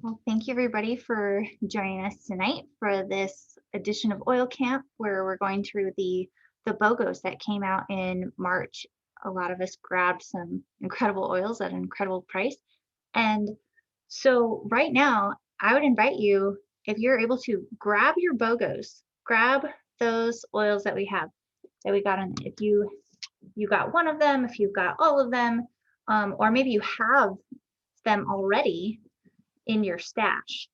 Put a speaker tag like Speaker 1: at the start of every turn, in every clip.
Speaker 1: Well, thank you everybody for joining us tonight for this edition of Oil Camp, where we're going through the BOGOs that came out in March. A lot of us grabbed some incredible oils at an incredible price. And so right now, I would invite you, if you're able to, grab your BOGOs, grab those oils that we have, that we got in. If you got one of them, if you've got all of them, or maybe you have them already in your stash.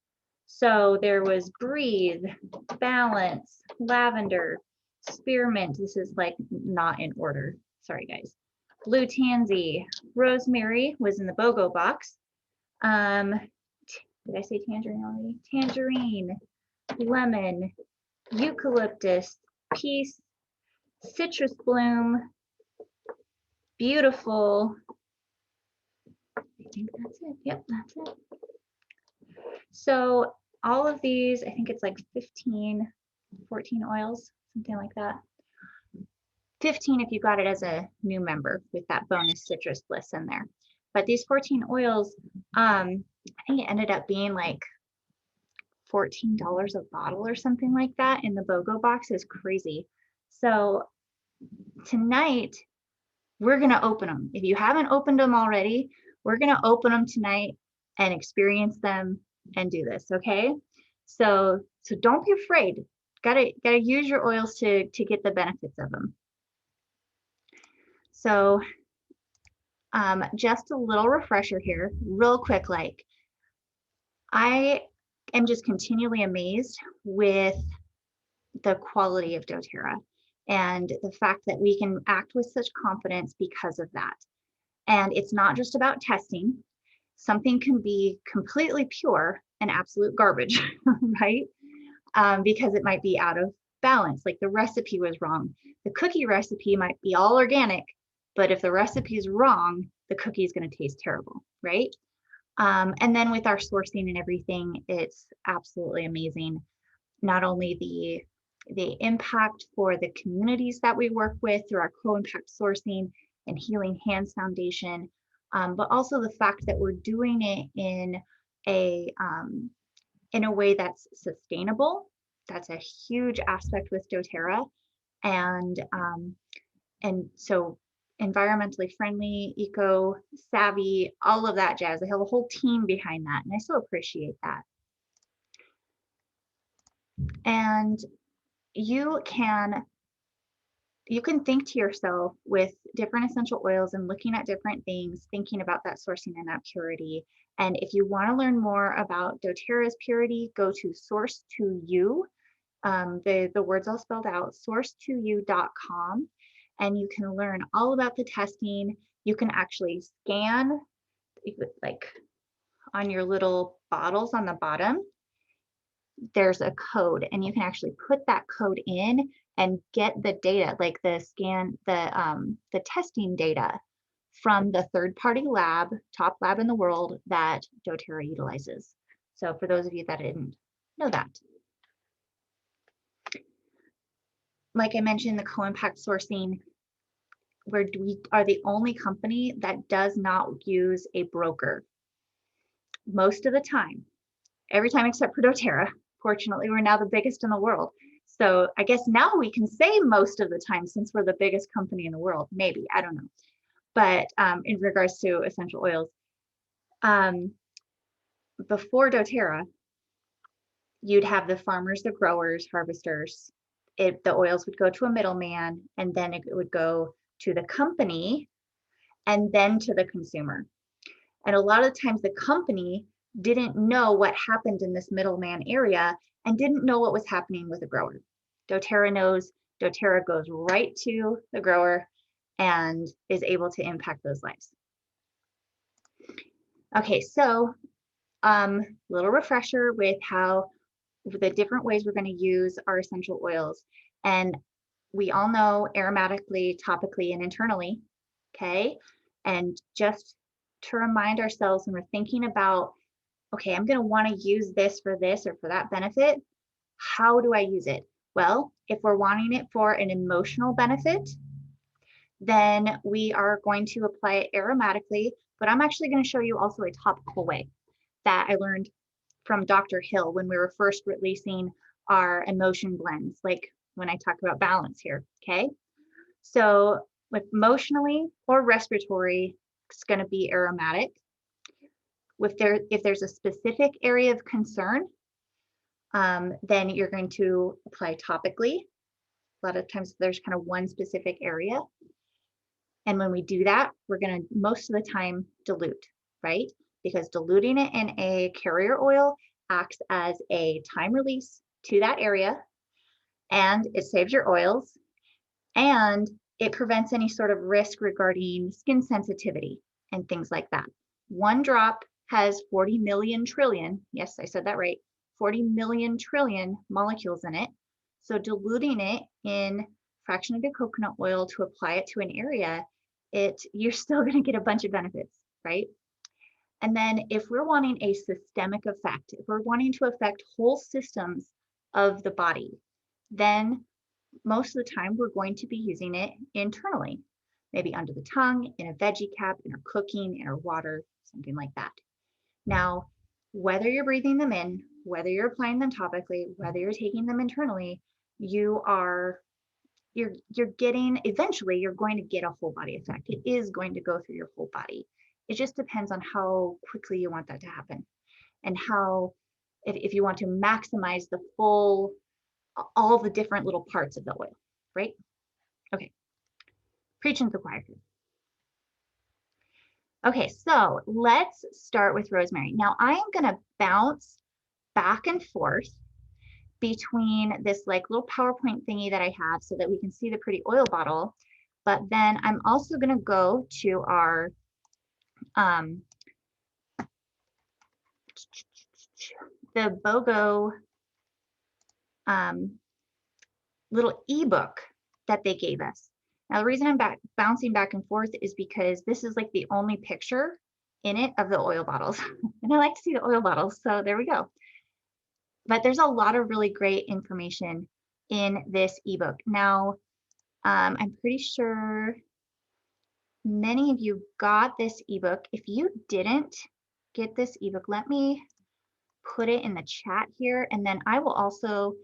Speaker 1: So there was Breathe, Balance, Lavender, Spearmint. This is like not in order. Sorry, guys. Blue Tansy, Rosemary was in the BOGO box. Did I say Tangerine already? Tangerine, Lemon, Eucalyptus, Peace, Citrus Bloom, Beautiful. I think that's it. Yep, that's it. So all of these, I think it's like 15, 14 oils, something like that. 15 if you got it as a new member with that bonus citrus bliss in there. But these 14 oils, I think it ended up being like $14 a bottle or something like that in the BOGO box. Is crazy. So tonight, we're going to open them. If you haven't opened them already, we're going to open them tonight and experience them and do this, okay? So don't be afraid. Gotta use your oils to get the benefits of them. So just a little refresher here, real quick. Like, I am just continually amazed with the quality of doTERRA and the fact that we can act with such confidence because of that. And it's not just about testing. Something can be completely pure and absolute garbage, right? Because it might be out of balance, like the recipe was wrong. The cookie recipe might be all organic, but if the recipe is wrong, the cookie is going to taste terrible, right? And then with our sourcing and everything, it's absolutely amazing. Not only the impact for the communities that we work with through our co-impact sourcing and Healing Hands Foundation, but also the fact that we're doing it in a way that's sustainable. That's a huge aspect with doTERRA, and so environmentally friendly, eco savvy, all of that jazz. I have a whole team behind that, and I so appreciate that. And you can think to yourself with different essential oils and looking at different things, thinking about that sourcing and that purity. And if you want to learn more about doTERRA's purity, go to source2you. The words all spelled out, source2you.com, and you can learn all about the testing. You can actually scan, like on your little bottles on the bottom, there's a code, and you can actually put that code in and get the data, like the testing data from the third-party lab, top lab in the world that doTERRA utilizes. So for those of you that didn't know that. Like I mentioned, the co-impact sourcing, where we are the only company that does not use a broker. Most of the time, every time except for doTERRA. Fortunately, we're now the biggest in the world. So I guess now we can say most of the time, since we're the biggest company in the world, maybe, I don't know. But in regards to essential oils, before doTERRA, you'd have the farmers, the growers, harvesters. The oils would go to a middleman, and then it would go to the company, and then to the consumer. And a lot of times the company didn't know what happened in this middleman area and didn't know what was happening with the grower. doTERRA knows. doTERRA goes right to the grower and is able to impact those lives. Okay, so little refresher with how the different ways we're going to use our essential oils. And we all know aromatically, topically, and internally, okay? And just to remind ourselves when we're thinking about, okay, I'm going to want to use this or for that benefit, how do I use it? Well, if we're wanting it for an emotional benefit, then we are going to apply it aromatically, but I'm actually going to show you also a topical way that I learned from Dr. Hill when we were first releasing our emotion blends, like when I talk about balance here, okay? So with emotionally or respiratory, it's going to be aromatic. If there's a specific area of concern, then you're going to apply topically. A lot of times there's kind of one specific area. And when we do that, we're going to most of the time dilute, right? Because diluting it in a carrier oil acts as a time release to that area, and it saves your oils, and it prevents any sort of risk regarding skin sensitivity and things like that. One drop has 40 million trillion, yes, I said that right, 40 million trillion molecules in it. So diluting it in fractionated coconut oil to apply it to an area, you're still going to get a bunch of benefits, right? And then if we're wanting a systemic effect, if we're wanting to affect whole systems of the body, then most of the time we're going to be using it internally, maybe under the tongue, in a veggie cap, in our cooking, in our water, something like that. Now, whether you're breathing them in, whether you're applying them topically, whether you're taking them internally, eventually you're going to get a whole body effect. It is going to go through your whole body. It just depends on how quickly you want that to happen, and if you want to maximize all the different little parts of the oil, right? Okay, preaching to the choir here. Okay, so let's start with rosemary. Now I am gonna bounce back and forth between this like little PowerPoint thingy that I have so that we can see the pretty oil bottle, but then I'm also gonna go to our the BOGO little ebook that they gave us. Now the reason I'm bouncing back and forth is because this is like the only picture in it of the oil bottles. And I like to see the oil bottles, so there we go. But there's a lot of really great information in this ebook. Now, I'm pretty sure many of you got this ebook. If you didn't get this ebook, let me put it in the chat here, and then I will also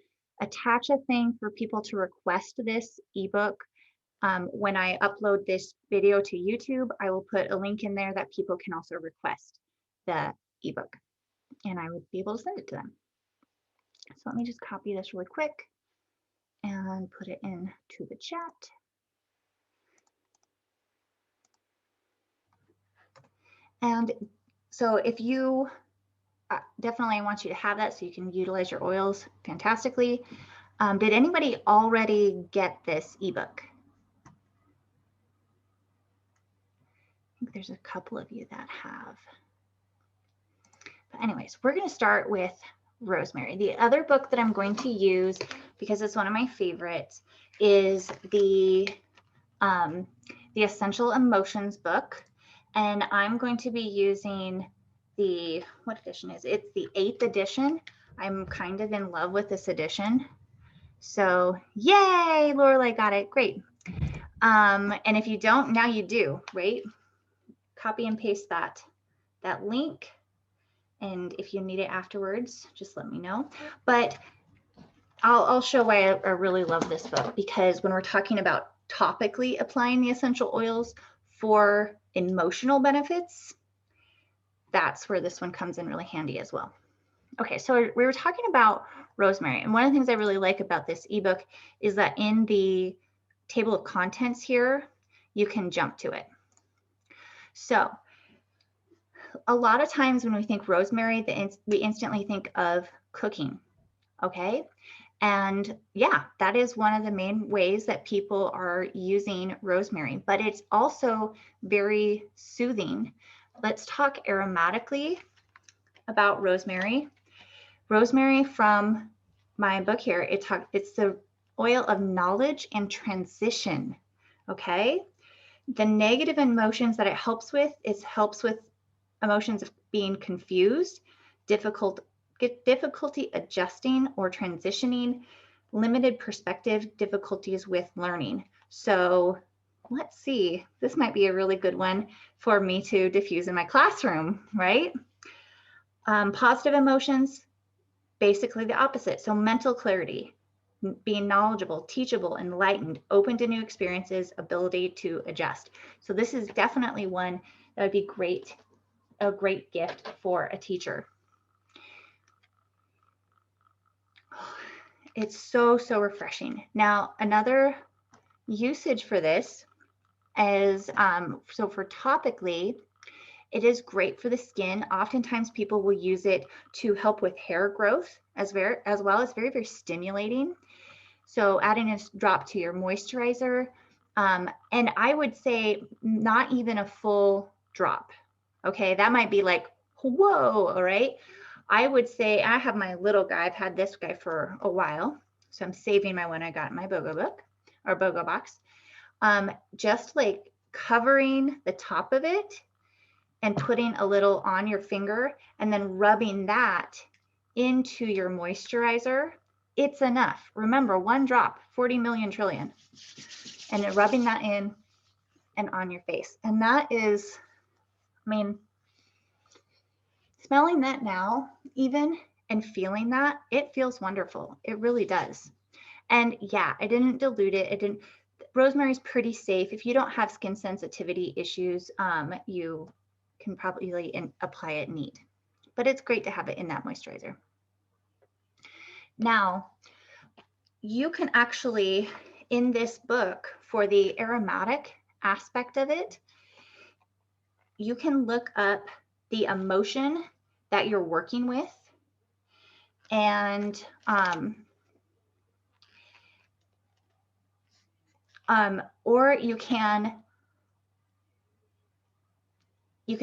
Speaker 1: attach a thing for people to request this ebook. When I upload this video to YouTube, I will put a link in there that people can also request the ebook, and I would be able to send it to them. So let me just copy this really quick and put it into the chat. And so if you definitely, I want you to have that so you can utilize your oils fantastically. Did anybody already get this ebook? I think there's a couple of you that have. But anyways, we're going to start with rosemary. The other book that I'm going to use, because it's one of my favorites, is the Essential Emotions book. And I'm going to be using what edition is it? It's the 8th edition. I'm kind of in love with this edition. So yay, Lorelai got it, great. And if you don't, now you do, right? Copy and paste that link. And if you need it afterwards, just let me know. But I'll show why I really love this book, because when we're talking about topically applying the essential oils for emotional benefits, that's where this one comes in really handy as well. Okay, so we were talking about rosemary, and one of the things I really like about this ebook is that in the table of contents here, you can jump to it. So a lot of times when we think rosemary, we instantly think of cooking, okay? And yeah, that is one of the main ways that people are using rosemary, but it's also very soothing. Let's talk aromatically about rosemary. Rosemary, from my book here, it's the oil of knowledge and transition, okay? The negative emotions that it helps with emotions of being confused, difficulty adjusting or transitioning, limited perspective, difficulties with learning. So let's see, this might be a really good one for me to diffuse in my classroom, right? Positive emotions, basically the opposite. So mental clarity, being knowledgeable, teachable, enlightened, open to new experiences, ability to adjust. So this is definitely one that would be great, a great gift for a teacher. It's so, so refreshing. Now, another usage for this is, so for topically, it is great for the skin. Oftentimes people will use it to help with hair growth as well as very, very stimulating. So adding a drop to your moisturizer, and I would say not even a full drop. Okay, that might be like, whoa, all right. I would say, I have my little guy, I've had this guy for a while, so I'm saving my one I got in my BOGO book or BOGO box. Just like covering the top of it and putting a little on your finger and then rubbing that into your moisturizer, it's enough. Remember, one drop, 40 million trillion. And then rubbing that in and on your face. And that is, I mean, smelling that now even and feeling that, it feels wonderful. It really does. And yeah, I didn't dilute it. Rosemary's pretty safe. If you don't have skin sensitivity issues, you can probably apply it neat. But it's great to have it in that moisturizer. Now, you can actually, in this book, for the aromatic aspect of it, you can look up the emotion that you're working with, and or you can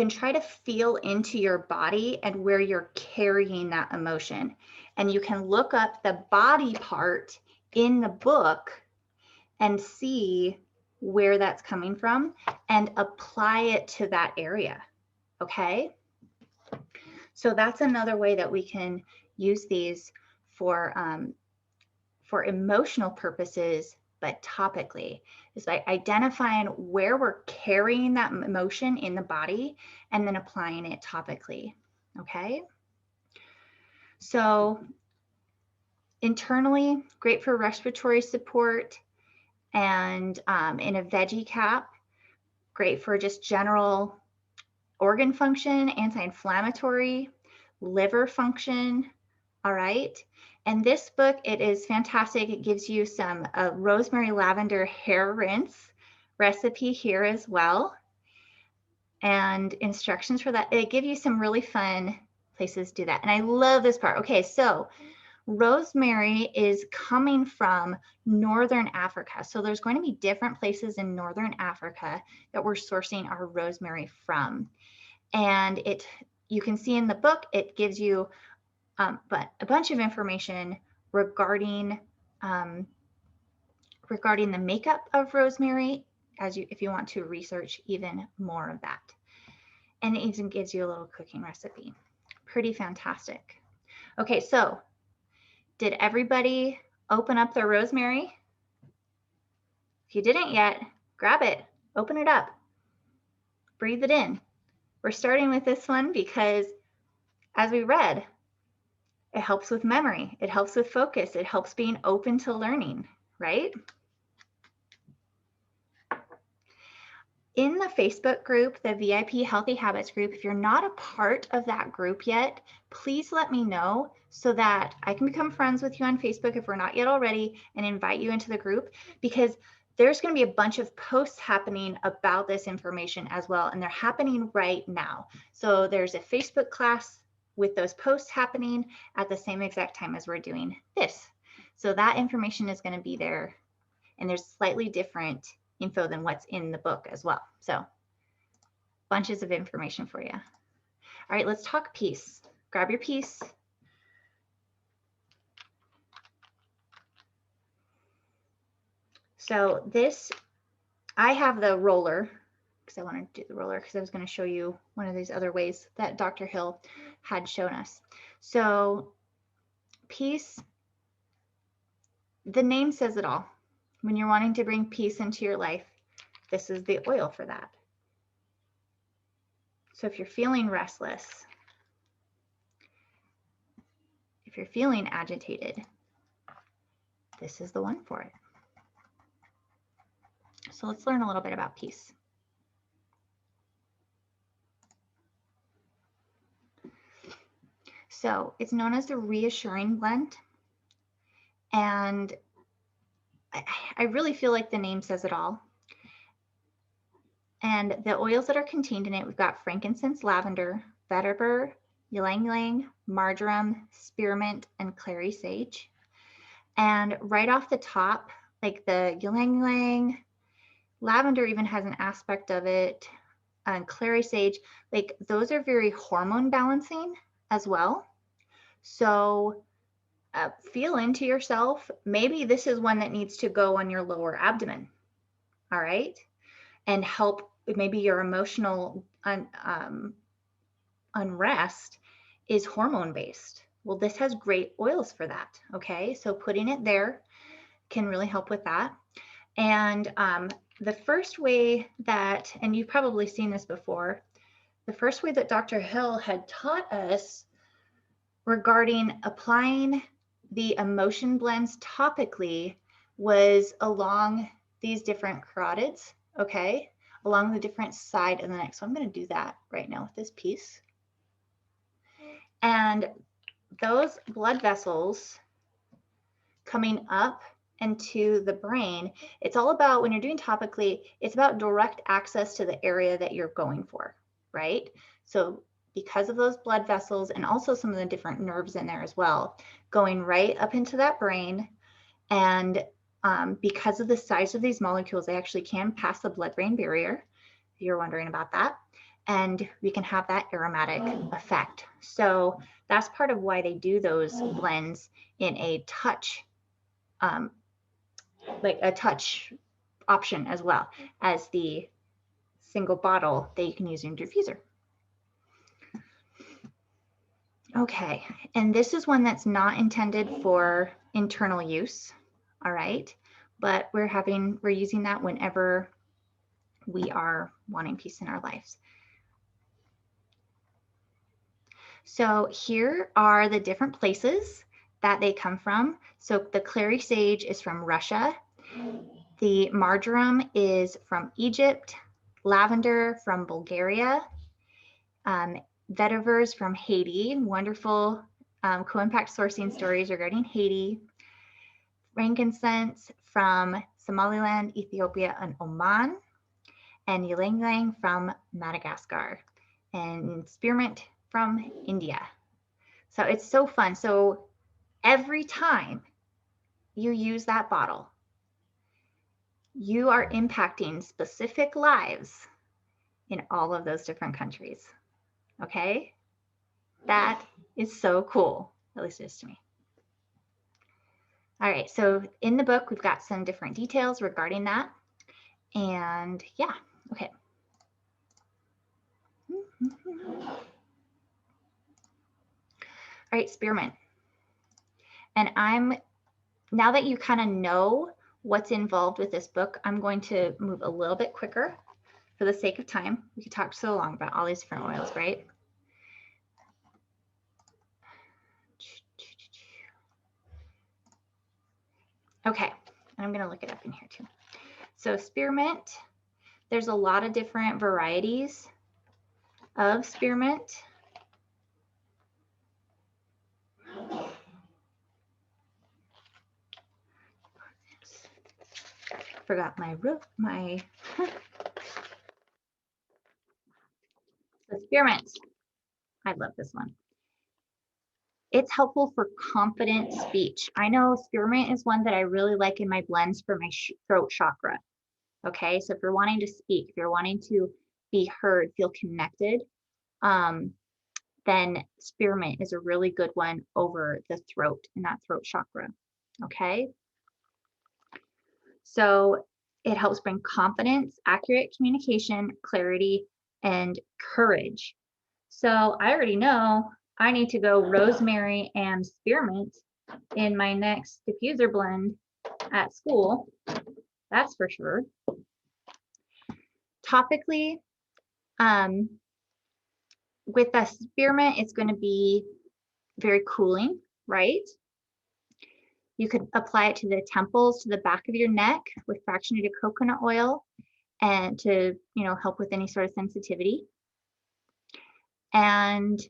Speaker 1: try to feel into your body and where you're carrying that emotion. And you can look up the body part in the book and see where that's coming from and apply it to that area. Okay? So that's another way that we can use these for emotional purposes, but topically, is by identifying where we're carrying that emotion in the body and then applying it topically. Okay? So internally, great for respiratory support, and in a veggie cap, great for just general organ function, anti-inflammatory, liver function. All right. And this book, it is fantastic. It gives you some rosemary lavender hair rinse recipe here as well, and instructions for that. It gives you some really fun places to do that. And I love this part. Okay, so rosemary is coming from Northern Africa. So there's going to be different places in Northern Africa that we're sourcing our rosemary from. And you can see in the book, it gives you but a bunch of information regarding the makeup of rosemary, if you want to research even more of that. And it even gives you a little cooking recipe. Pretty fantastic. Okay, so did everybody open up their rosemary? If you didn't yet, grab it, open it up, breathe it in. We're starting with this one because, as we read, it helps with memory, it helps with focus, it helps being open to learning, right? In the Facebook group, the VIP Healthy Habits group, if you're not a part of that group yet, please let me know so that I can become friends with you on Facebook if we're not yet already, and invite you into the group, because there's going to be a bunch of posts happening about this information as well, and they're happening right now. So there's a Facebook class with those posts happening at the same exact time as we're doing this. So that information is going to be there, and there's slightly different info than what's in the book as well. So bunches of information for you. All right, let's talk peace. Grab your peace. So this, I have the roller because I wanted to do the roller because I was going to show you one of these other ways that Dr. Hill had shown us. So peace, the name says it all. When you're wanting to bring peace into your life, this is the oil for that. So if you're feeling restless, If you're feeling agitated, this is the one for it. So let's learn a little bit about peace. So it's known as the Reassuring Blend. And I really feel like the name says it all. And the oils that are contained in it, we've got frankincense, lavender, vetiver, ylang ylang, marjoram, spearmint, and clary sage. And right off the top, like the ylang ylang, lavender even has an aspect of it, and clary sage, like those are very hormone balancing as well. So feel into yourself. Maybe this is one that needs to go on your lower abdomen. All right. And help maybe your emotional unrest is hormone based. Well, this has great oils for that. Okay. So putting it there can really help with that. And the first way that, and you've probably seen this before, the first way that Dr. Hill had taught us regarding applying the emotion blends topically was along these different carotids, okay, along the different side of the neck. So I'm going to do that right now with this piece. And those blood vessels coming up into the brain, it's all about, when you're doing topically, it's about direct access to the area that you're going for, right? So because of those blood vessels and also some of the different nerves in there as well, going right up into that brain. And because of the size of these molecules, they actually can pass the blood-brain barrier, if you're wondering about that. And we can have that aromatic effect. So that's part of why they do those blends in a touch, like a touch option, as well as the single bottle that you can use in your diffuser. Okay, and this is one that's not intended for internal use, all right? But we're using that whenever we are wanting peace in our lives. So here are the different places that they come from. So the clary sage is from Russia. The marjoram is from Egypt. Lavender from Bulgaria. Vetivers from Haiti. Wonderful co-impact sourcing stories regarding Haiti. Frankincense from Somaliland, Ethiopia, and Oman. And ylang ylang from Madagascar. And spearmint from India. So it's so fun. So every time you use that bottle, you are impacting specific lives in all of those different countries. Okay? That is so cool, at least it is to me. All right, so in the book, we've got some different details regarding that. And yeah, okay. All right, spearmint. And now that you kind of know what's involved with this book, I'm going to move a little bit quicker for the sake of time. We could talk so long about all these different oils, right? Okay, I'm going to look it up in here too. So spearmint, there's a lot of different varieties of spearmint. Forgot my the spearmint. I love this one. It's helpful for confident speech. I know spearmint is one that I really like in my blends for my throat chakra. Okay, so if you're wanting to speak, if you're wanting to be heard, feel connected, then spearmint is a really good one over the throat in that throat chakra. Okay, so it helps bring confidence, accurate communication, clarity, and courage. So I already know I need to go rosemary and spearmint in my next diffuser blend at school. That's for sure. Topically, with the spearmint, it's going to be very cooling. right? You could apply it to the temples, to the back of your neck with fractionated coconut oil and to, help with any sort of sensitivity. And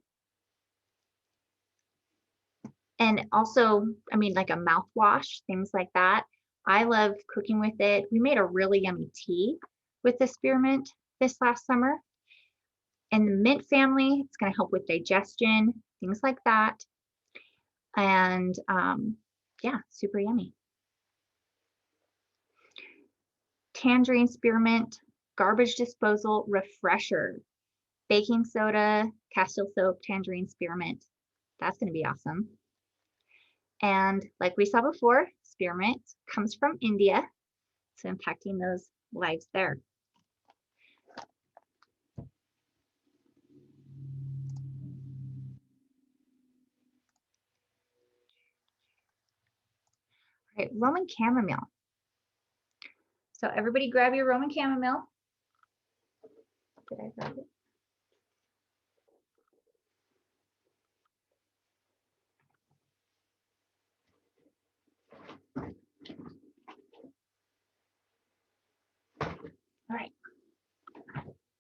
Speaker 1: also, like a mouthwash, things like that. I love cooking with it. We made a really yummy tea with the spearmint this last summer. And the mint family, it's going to help with digestion, things like that. And yeah, super yummy. Tangerine spearmint, garbage disposal refresher, baking soda, castile soap, tangerine spearmint. That's going to be awesome. And like we saw before, spearmint comes from India, so impacting those lives there. All right, Roman chamomile. So everybody grab your Roman chamomile. Did I grab it? All right,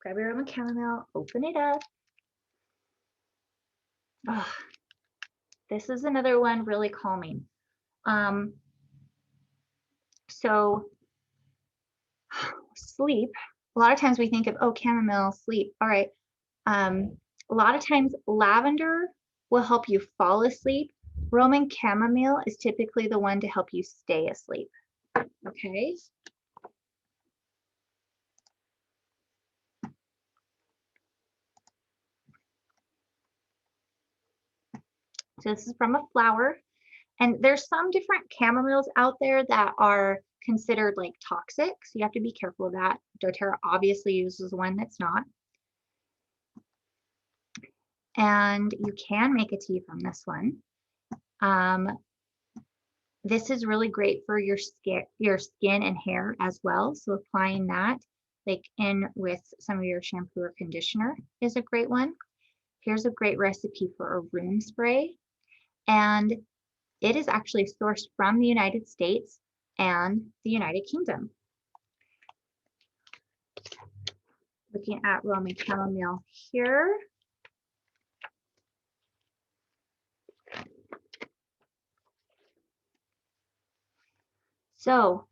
Speaker 1: grab your Roman chamomile, open it up. Oh, this is another one really calming. So sleep, a lot of times we think of, oh, chamomile, sleep. All right. A lot of times lavender will help you fall asleep. Roman chamomile is typically the one to help you stay asleep. Okay. So this is from a flower. And there's some different chamomiles out there that are considered like toxic. So you have to be careful of that. doTERRA obviously uses one that's not. And you can make a tea from this one. This is really great for your skin and hair as well. So applying that like in with some of your shampoo or conditioner is a great one. Here's a great recipe for a room spray. And it is actually sourced from the United States and the United Kingdom. Looking at Roman chamomile here. So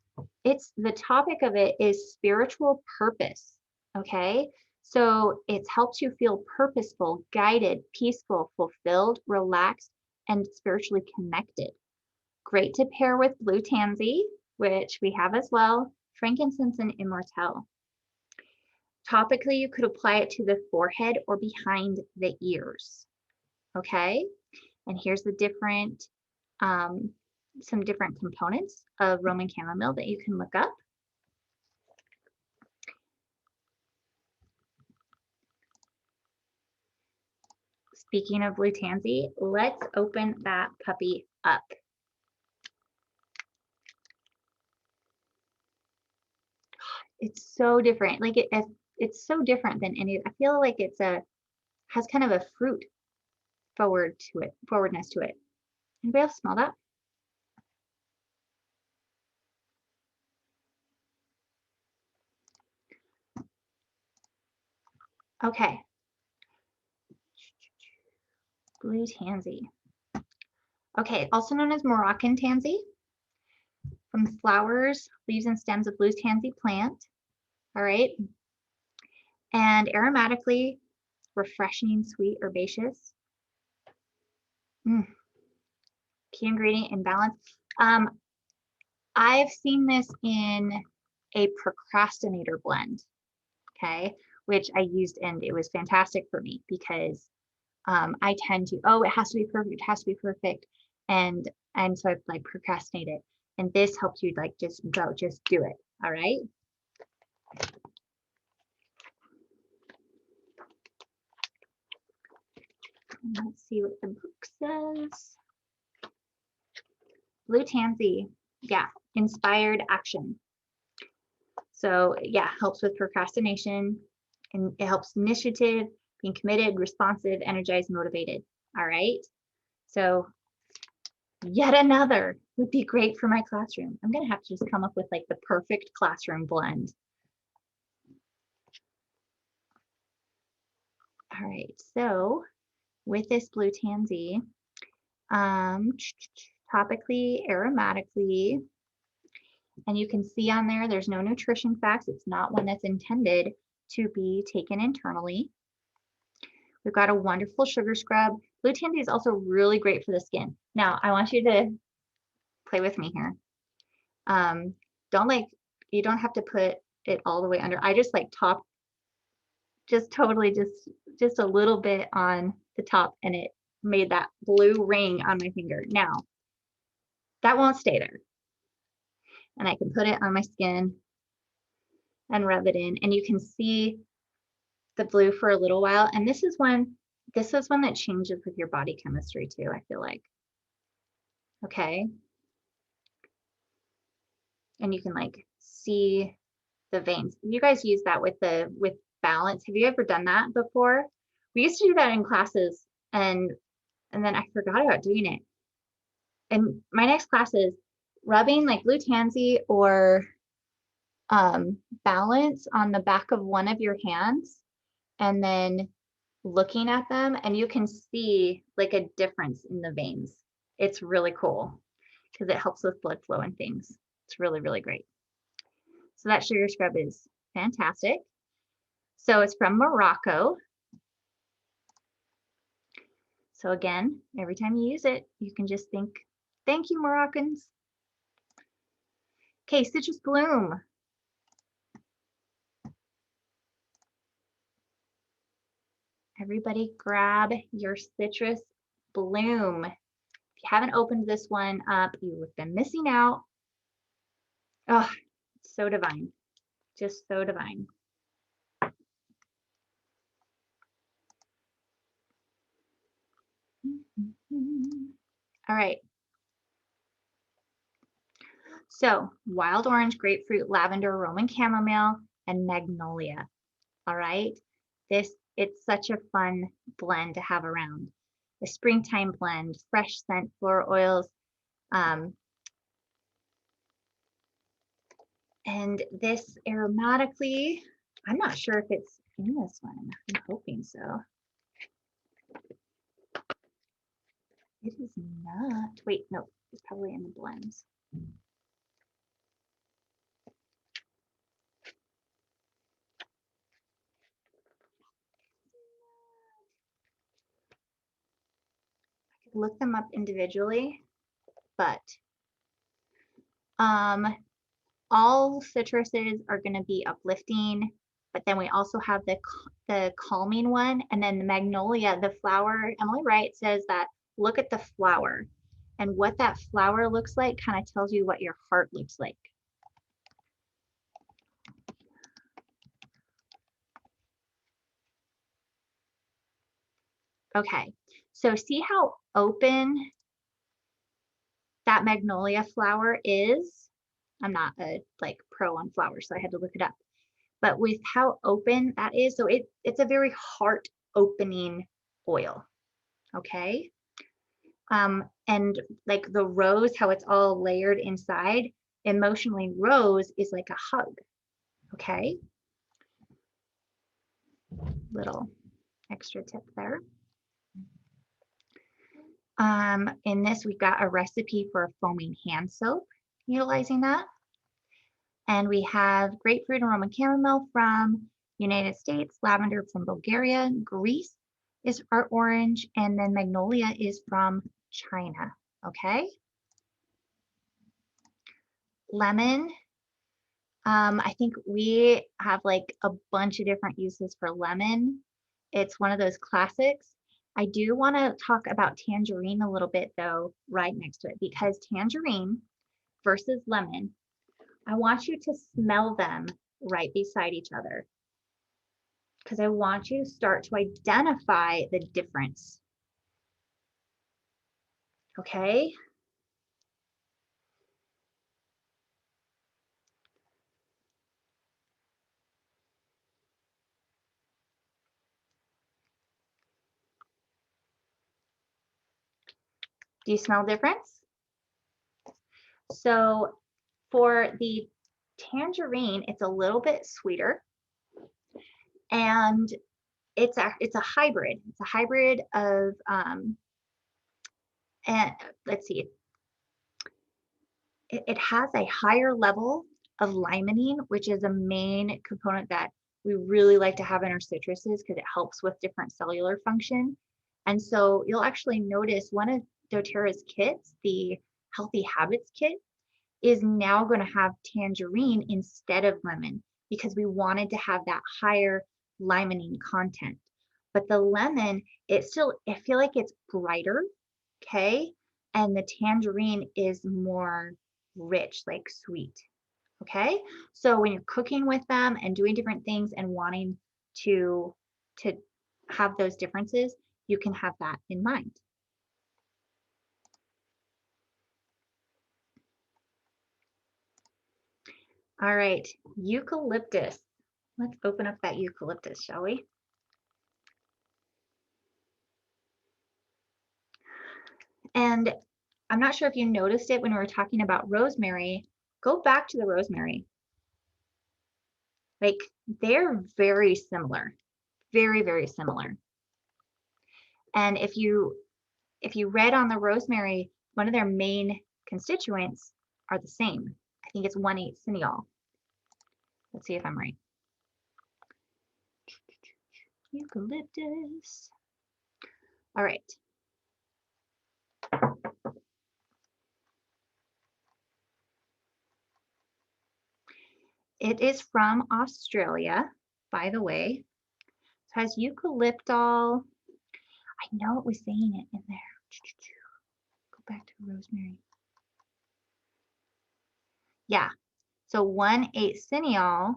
Speaker 1: the topic of it is spiritual purpose, okay? So it helps you feel purposeful, guided, peaceful, fulfilled, relaxed, and spiritually connected. Great to pair with blue tansy, which we have as well, frankincense and immortelle. Topically, you could apply it to the forehead or behind the ears, okay? And here's the different some different components of Roman chamomile that you can look up. Speaking of blue tansy, let's open that puppy up. It's so different. Like it's so different than any. I feel like has kind of a fruit forwardness to it. Anybody else smell that? Okay. Blue tansy. Okay, also known as Moroccan tansy, from the flowers, leaves, and stems of blue tansy plant. All right. And aromatically, refreshing, sweet, herbaceous. Key ingredient in balance. I've seen this in a procrastinator blend, okay, which I used, and it was fantastic for me because I tend to, oh, it has to be perfect, it has to be perfect, and so I like procrastinate it, and this helps you like just do it. All right. Let's see what the book says. Blue tansy, yeah, inspired action. So yeah, helps with procrastination, and it helps initiative, being committed, responsive, energized, motivated. All right. So Yet another would be great for my classroom. I'm gonna have to just come up with like the perfect classroom blend. All right, so with this blue tansy, topically, aromatically, and you can see on there, there's no nutrition facts. It's not one that's intended to be taken internally. We've got a wonderful sugar scrub. Blue tansy is also really great for the skin. Now, I want you to play with me here. You don't have to put it all the way under. I just like top, just totally just a little bit on the top, and it made that blue ring on my finger. Now, that won't stay there. And I can put it on my skin and rub it in, and you can see the blue for a little while. And this is one that changes with your body chemistry too, I feel like. Okay. And you can like see the veins. You guys use that with balance. Have you ever done that before? We used to do that in classes, and then I forgot about doing it. And my next class is rubbing like blue tansy or balance on the back of one of your hands, and then looking at them, and you can see like a difference in the veins. It's really cool because it helps with blood flow and things. It's really, really great. So that sugar scrub is fantastic. So it's from Morocco. So again, every time you use it, you can just think, thank you, Moroccans. Okay, Citrus Bloom. Everybody grab your Citrus Bloom. If you haven't opened this one up, you have been missing out. Oh, it's so divine. Just so divine. All right. So wild orange, grapefruit, lavender, Roman chamomile, and magnolia. All right. It's such a fun blend to have around. A springtime blend, fresh scent, floral oils. And this aromatically, I'm not sure if it's in this one. I'm hoping so. It is not. Wait, no, it's probably in the blends. I could look them up individually, but all citruses are going to be uplifting, but then we also have the calming one, and then the magnolia, the flower. Emily Wright says that look at the flower, and what that flower looks like kind of tells you what your heart looks like. Okay, so see how open that magnolia flower is? I'm not a like pro on flowers, so I had to look it up. But with how open that is, so it's a very heart opening oil. Okay. And like the rose, how it's all layered inside, emotionally rose is like a hug. Okay. Little extra tip there. In this, we've got a recipe for a foaming hand soap, utilizing that. And we have grapefruit and Roman chamomile from United States, lavender from Bulgaria, Greece is our orange, and then magnolia is from China. Okay. Lemon. I think we have like a bunch of different uses for lemon. It's one of those classics. I do want to talk about tangerine a little bit though, right next to it, because tangerine versus lemon, I want you to smell them right beside each other, because I want you to start to identify the difference. Okay. Do you smell difference? So for the tangerine, it's a little bit sweeter, and it's a hybrid. It's a hybrid of and let's see, it has a higher level of limonene, which is a main component that we really like to have in our citruses because it helps with different cellular function. And so you'll actually notice one of doTERRA's kits, the Healthy Habits kit, is now going to have tangerine instead of lemon because we wanted to have that higher limonene content. But the lemon, I feel like it's brighter, okay? And the tangerine is more rich, like sweet, okay? So when you're cooking with them and doing different things and wanting to have those differences, you can have that in mind. All right, eucalyptus. Let's open up that eucalyptus, shall we? And I'm not sure if you noticed it when we were talking about rosemary. Go back to the rosemary. Like, they're very similar, very, very similar. And if you read on the rosemary, one of their main constituents are the same. I think it's 1,8 cineol. Let's see if I'm right. Eucalyptus. All right. It is from Australia, by the way. It has eucalyptol. I know it was saying it in there. Go back to rosemary. Yeah. So 1,8 cineol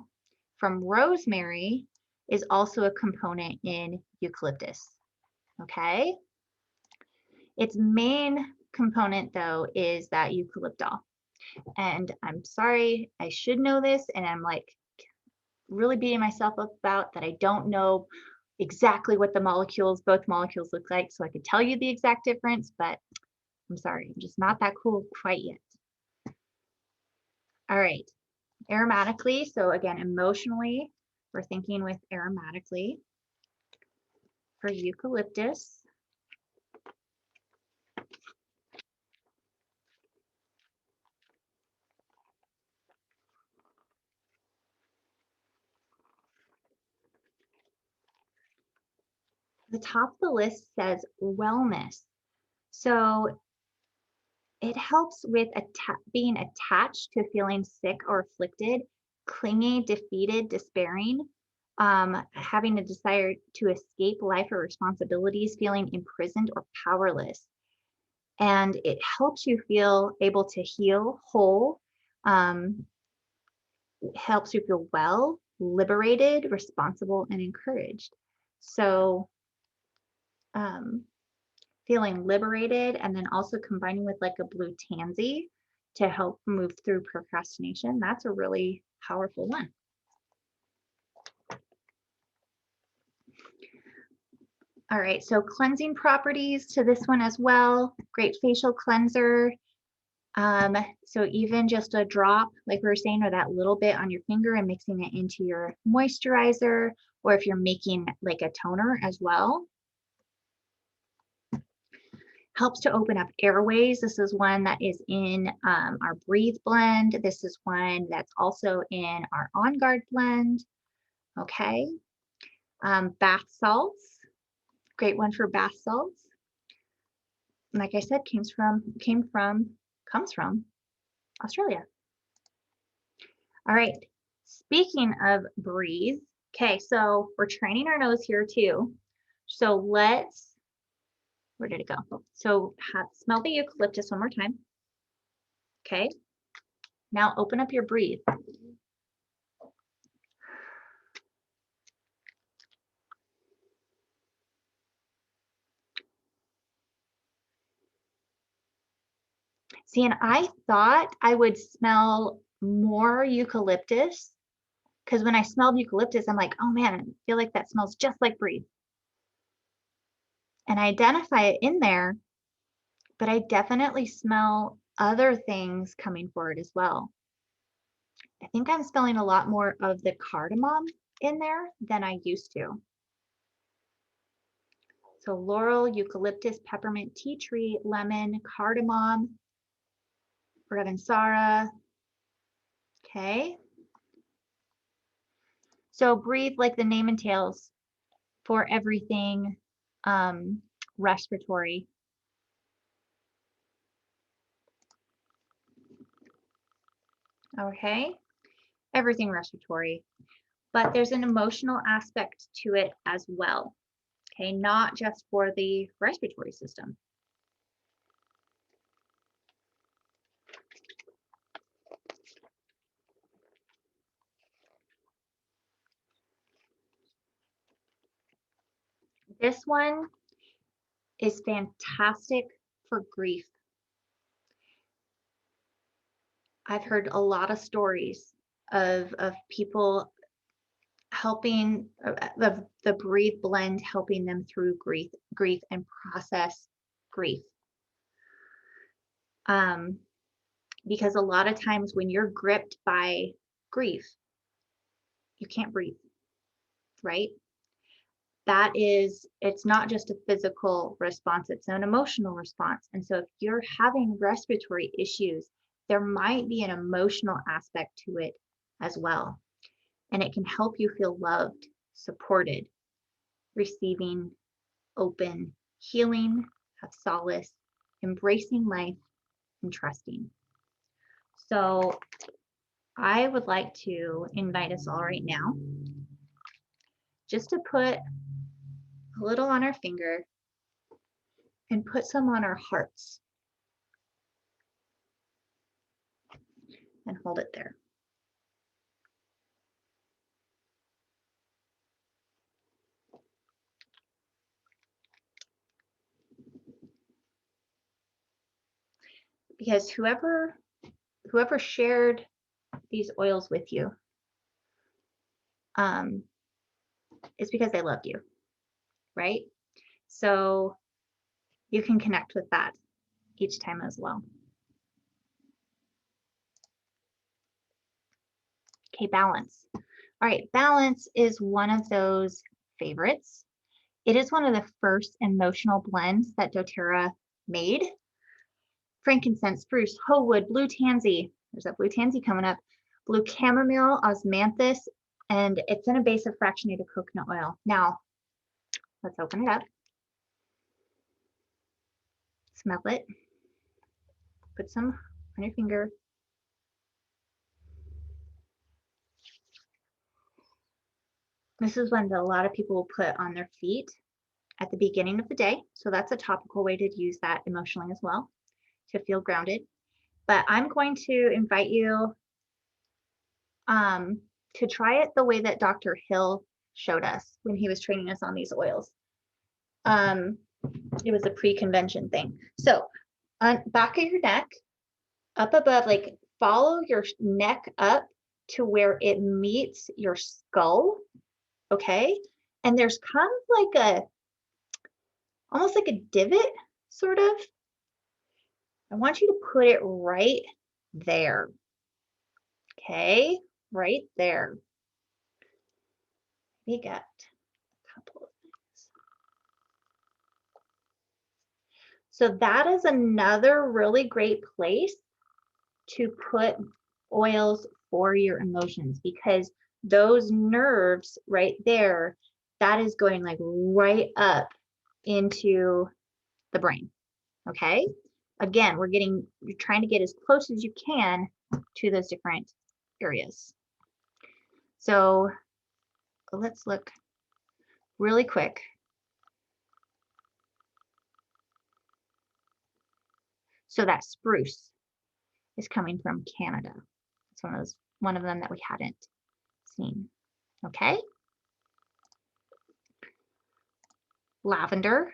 Speaker 1: from rosemary is also a component in eucalyptus. Okay. Its main component, though, is that eucalyptol. And I'm sorry, I should know this, and I'm like really beating myself up about that I don't know exactly what both molecules look like, so I could tell you the exact difference, but I'm sorry, I'm just not that cool quite yet. All right, aromatically, so again, emotionally, we're thinking with aromatically for eucalyptus. The top of the list says wellness. So it helps with being attached to feeling sick or afflicted, clingy, defeated, despairing, having a desire to escape life or responsibilities, feeling imprisoned or powerless. And it helps you feel able to heal whole, helps you feel well, liberated, responsible, and encouraged. So feeling liberated, and then also combining with like a blue tansy to help move through procrastination. That's a really powerful one. All right, so cleansing properties to this one as well. Great facial cleanser. So even just a drop, like we were saying, or that little bit on your finger and mixing it into your moisturizer, or if you're making like a toner as well. Helps to open up airways. This is one that is in our Breathe blend. This is one that's also in our On Guard blend. Okay. Bath salts, great one for bath salts. And like I said, comes from Australia. All right. Speaking of Breathe, okay, so we're training our nose here too. So where did it go? So smell the eucalyptus one more time. Okay. Now open up your Breathe. See, and I thought I would smell more eucalyptus because when I smelled eucalyptus, I'm like, oh man, I feel like that smells just like Breathe. And I identify it in there, but I definitely smell other things coming forward as well. I think I'm smelling a lot more of the cardamom in there than I used to. So laurel, eucalyptus, peppermint, tea tree, lemon, cardamom, Ravensara. Okay. So breathe like the name entails for everything respiratory. Okay. Everything respiratory. But there's an emotional aspect to it as well. Okay. Not just for the respiratory system. This one is fantastic for grief. I've heard a lot of stories of people helping the Breathe blend, helping them through grief and process grief. Because a lot of times when you're gripped by grief, you can't breathe, right? It's not just a physical response, it's an emotional response. And so if you're having respiratory issues, there might be an emotional aspect to it as well. And it can help you feel loved, supported, receiving, open, healing, have solace, embracing life, and trusting. So I would like to invite us all right now just to put a little on our finger and put some on our hearts and hold it there. Because whoever shared these oils with you, it's because they loved you, right? So you can connect with that each time as well. Okay, balance. All right, balance is one of those favorites. It is one of the first emotional blends that doTERRA made. Frankincense, spruce, hoe wood, blue tansy. There's that blue tansy coming up. Blue chamomile, osmanthus, and it's in a base of fractionated coconut oil. Now, let's open it up. Smell it. Put some on your finger. This is one that a lot of people will put on their feet at the beginning of the day. So that's a topical way to use that emotionally as well, to feel grounded. But I'm going to invite you to try it the way that Dr. Hill showed us when he was training us on these oils. It was a pre-convention thing. So on back of your neck, up above, like follow your neck up to where it meets your skull, okay? And there's kind of like almost like a divot, sort of. I want you to put it right there, okay? Right there. We got a couple of things. So that is another really great place to put oils for your emotions, because those nerves right there, that is going like right up into the brain. Okay. Again, you're trying to get as close as you can to those different areas. So let's look really quick. So that spruce is coming from Canada. It's one of them that we hadn't seen. Okay. Lavender,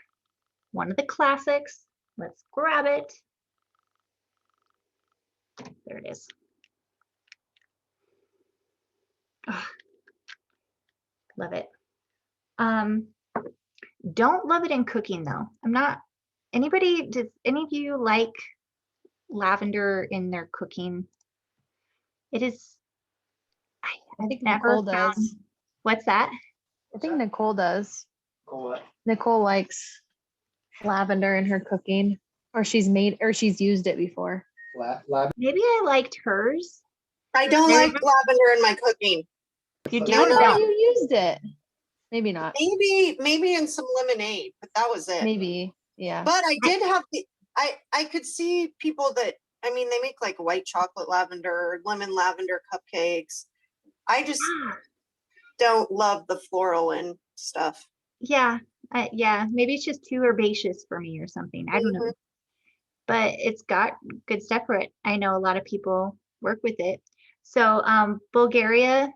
Speaker 1: one of the classics. Let's grab it. There it is. Oh, love it. Don't love it in cooking though. Does any of you like lavender in their cooking. It is,
Speaker 2: I think
Speaker 1: I've never
Speaker 2: Nicole
Speaker 1: found,
Speaker 2: does.
Speaker 1: what's that?
Speaker 2: I think Nicole does.
Speaker 3: Nicole what?
Speaker 2: Nicole likes lavender in her cooking, or she's used it before.
Speaker 1: Maybe I liked hers.
Speaker 4: I don't
Speaker 1: There-
Speaker 4: like lavender in my cooking.
Speaker 1: You do
Speaker 4: No,
Speaker 1: or
Speaker 4: no,
Speaker 1: don't?
Speaker 2: You used it. Maybe not.
Speaker 4: Maybe in some lemonade, but that was it.
Speaker 2: Maybe. Yeah.
Speaker 4: But I did have the I could see people that they make like white chocolate lavender, lemon lavender cupcakes. I just don't love the floral and stuff.
Speaker 1: Yeah, yeah, maybe it's just too herbaceous for me or something. I don't know. But it's got good stuff for it. I know a lot of people work with it. So Bulgaria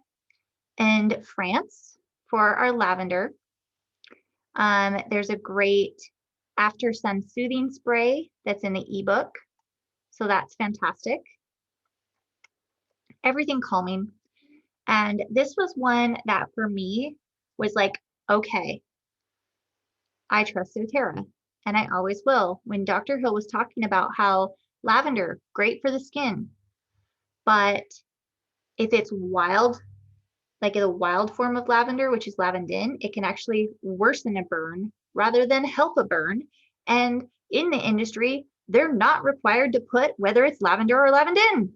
Speaker 1: and France for our lavender. There's a great after sun soothing spray that's in the ebook. So that's fantastic. Everything calming. And this was one that for me was like, okay, I trust doTERRA, and I always will. When Dr. Hill was talking about how lavender, great for the skin, but if it's wild, like a wild form of lavender, which is lavandin, it can actually worsen a burn rather than help a burn. And in the industry, they're not required to put whether it's lavender or lavandin.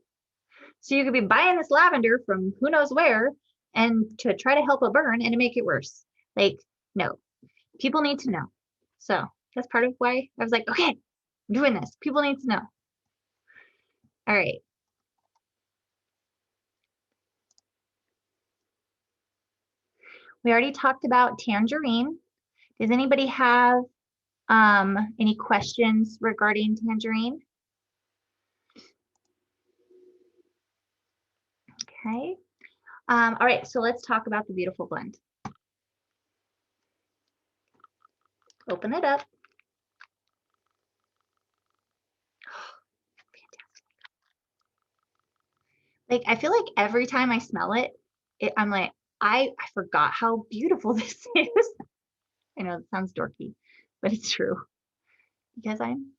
Speaker 1: So you could be buying this lavender from who knows where and to try to help a burn and to make it worse. Like, no, people need to know. So that's part of why I was like, okay, I'm doing this. People need to know. All right. We already talked about Tangerine. Does anybody have any questions regarding Tangerine? Okay. All right, so let's talk about the beautiful blend. Open it up. Fantastic. Like, I feel like every time I smell it, I'm like, I forgot how beautiful this is. I know it sounds dorky, but it's true because I'm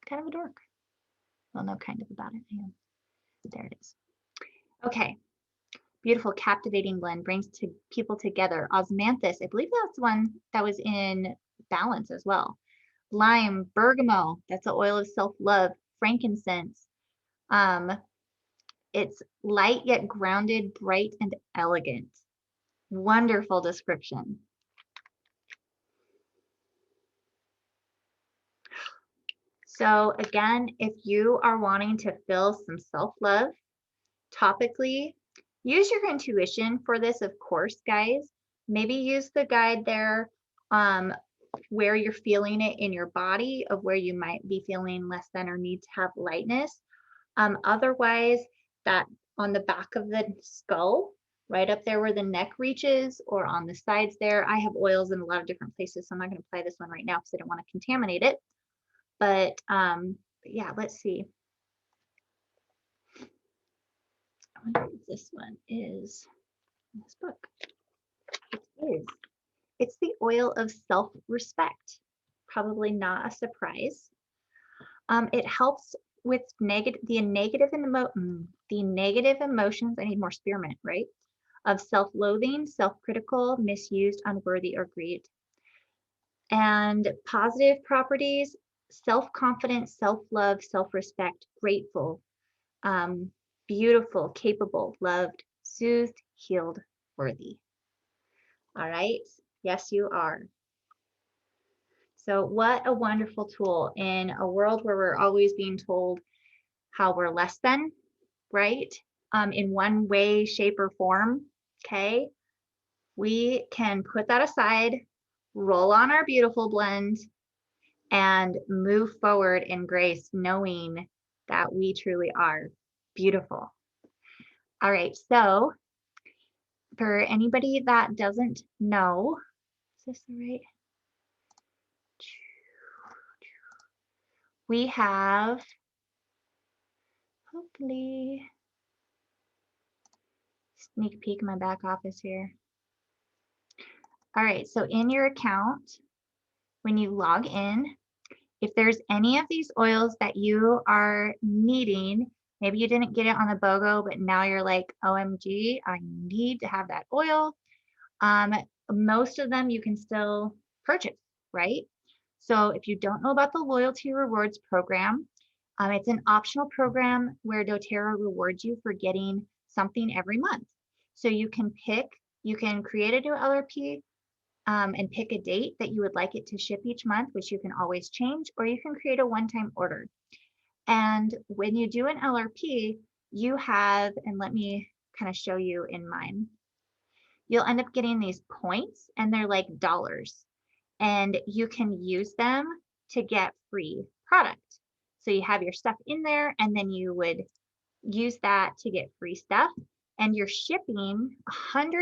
Speaker 1: kind of a dork. Well, no, kind of about it. I am. There it is. Okay. Beautiful, captivating blend brings people together. Osmanthus, I believe that's one that was in Balance as well. Lime, bergamot, that's the oil of self-love. Frankincense. It's light yet grounded, bright and elegant. Wonderful description. So again, if you are wanting to feel some self-love topically, use your intuition for this, of course, guys. Maybe use the guide there where you're feeling it in your body, of where you might be feeling less than or need to have lightness. Otherwise, that on the back of the skull, right up there where the neck reaches, or on the sides there, I have oils in a lot of different places, so I'm not going to apply this one right now because I don't want to contaminate it. But yeah, let's see. I wonder if this one is in this book. It is. It's the oil of self-respect. Probably not a surprise. It helps with the negative emotions. I need more spearmint, right? Of self-loathing, self-critical, misused, unworthy, or grieved. And positive properties: self-confidence, self-love, self-respect, grateful, beautiful, capable, loved, soothed, healed, worthy. All right. Yes, you are. So what a wonderful tool in a world where we're always being told how we're less than, right? In one way, shape, or form, okay? We can put that aside, roll on our beautiful blend, and move forward in grace, knowing that we truly are beautiful. All right, so for anybody that doesn't know, is this the right? We have, hopefully, sneak peek in my back office here. All right, so in your account, when you log in, If there's any of these oils that you are needing, maybe you didn't get it on the BOGO, but now you're like, OMG, I need to have that oil. Most of them you can still purchase, right? So if you don't know about the loyalty rewards program, it's an optional program where doTERRA rewards you for getting something every month. So you can create a new LRP and pick a date that you would like it to ship each month, which you can always change, or you can create a one-time order. And when you do an LRP, you have, and let me kind of show you in mine, you'll end up getting these points and they're like dollars. And you can use them to get free product. So you have your stuff in there and then you would use that to get free stuff. And your shipping, 100%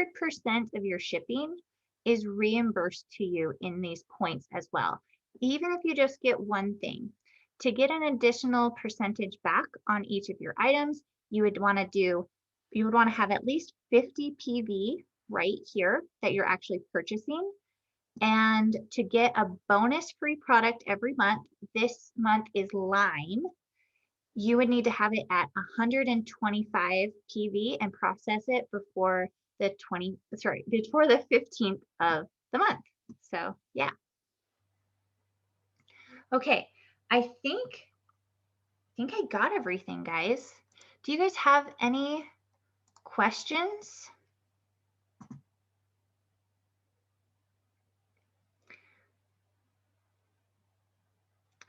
Speaker 1: of your shipping is reimbursed to you in these points as well. Even if you just get one thing. To get an additional percentage back on each of your items, you would want to have at least 50 PV right here that you're actually purchasing. And to get a bonus free product every month, this month is lime. You would need to have it at 125 PV and process it before the 15th of the month. So yeah. Okay, I think I got everything, guys. Do you guys have any questions?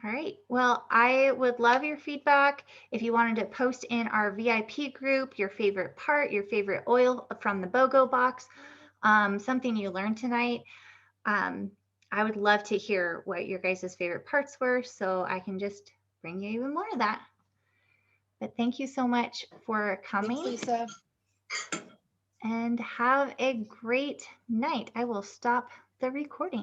Speaker 1: All right, well, I would love your feedback. If you wanted to post in our VIP group, your favorite part, your favorite oil from the BOGO box, something you learned tonight, I would love to hear what your guys' favorite parts were so I can just bring you even more of that. But thank you so much for coming.
Speaker 2: Thanks, Lisa.
Speaker 1: And have a great night. I will stop the recording.